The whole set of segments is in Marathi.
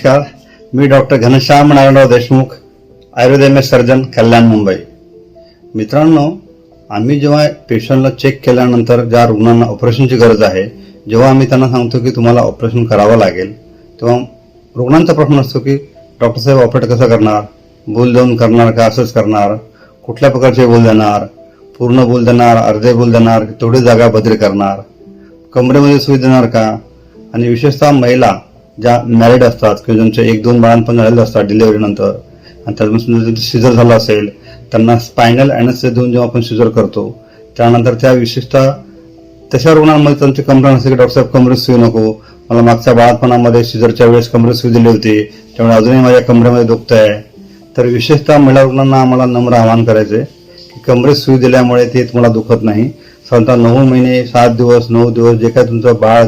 नमस्कार, मी डॉक्टर घनश्याम नारायणराव देशमुख, आयुर्वेद सर्जन, कल्याण, मुंबई. मित्रांनो, आम्ही जेव्हा पेशंटला चेक केल्यानंतर ज्या रुग्णांना ऑपरेशनची गरज आहे, जेव्हा आम्ही त्यांना सांगतो की तुम्हाला ऑपरेशन करावं लागेल, तेव्हा रुग्णांचा प्रश्न असतो की डॉक्टर साहेब ऑपरेट कसं करणार, बोल देऊन करणार का असंच करणार, कुठल्या प्रकारचे बोल देणार, पूर्ण बोल देणार, अर्धे बोल देणार, तेवढी जागा बदली करणार, कमरेमध्ये सुई देणार का. आणि विशेषतः महिला ज्या मॅरिड असतात किंवा ज्यांचे 1-2 बाळांपण झालेले असतात डिलिव्हरीनंतर, आणि त्याच्यापासून सिजर झालं असेल, त्यांना स्पायनल अॅनेस्थेसिया देऊन जेव्हा आपण सिजर करतो, त्यानंतर त्या विशेषतः तशा रुग्णांमध्ये त्यांची कंप्लेंट असते की डॉक्टर साहेब कमरेत सुई नको, मला मागच्या बाळापणामध्ये सिजरच्या वेळेस कमरेत सुई दिली होती, त्यामुळे अजूनही माझ्या कमरेमध्ये दुखत आहे. तर विशेषतः महिला रुग्णांना आम्हाला नम्र आवाहन करायचे की कमरेत सुई दिल्यामुळे ते तुम्हाला दुखत नाही. साधारणतः 9 महिने 7 दिवस 9 दिवस जे काय तुमचं बाळ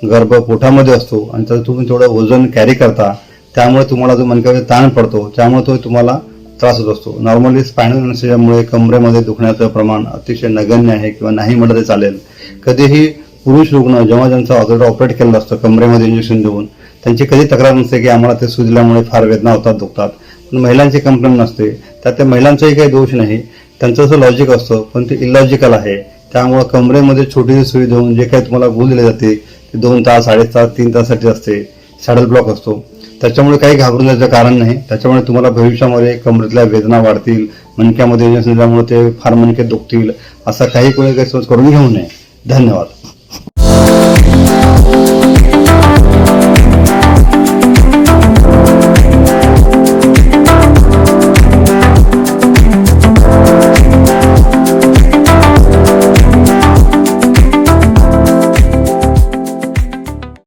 गर्भ पोटामध्ये असतो आणि त्याचं तुम्ही थोडं वजन कॅरी करता, त्यामुळे तुम्हाला जो मणक्यामध्ये ताण पडतो, त्यामुळे तो तुम्हाला त्रास होत असतो. नॉर्मली स्पायनल अॅनेस्थेसियामुळे कमरेमध्ये दुखण्याचं प्रमाण अतिशय नगण्य आहे किंवा नाही म्हटलं तरी चालेल. कधीही पुरुष रुग्ण जेव्हा ज्यांचा ऑपरेट केलेलं असतं कमरेमध्ये इंजेक्शन देऊन, त्यांची कधी तक्रार नसते की आम्हाला ते सुई दिल्यामुळे फार वेदना होतात, दुखतात. पण महिलांची कंप्लेंट नसते. त्यात त्या महिलांचाही काही दोष नाही, त्यांचं असं लॉजिक असतं, पण ते इलॉजिकल आहे. त्यामुळे कमरेमध्ये छोटीशी सुई देऊन जे काही तुम्हाला भूल दिली जाते ते 2 तास 2.5 तास 3 तासासाठी असते, सॅडल ब्लॉक असतो. त्याच्यामुळे काही घाबरून जायचं कारण नाही. त्याच्यामुळे तुम्हाला भविष्यामध्ये कमरेतल्या वेदना वाढतील, मणक्यामध्ये इंजेक्शन दिल्यामुळे ते फार मणके दुखतील, असा काही कोणी काही सोच करून घेऊ नये. धन्यवाद.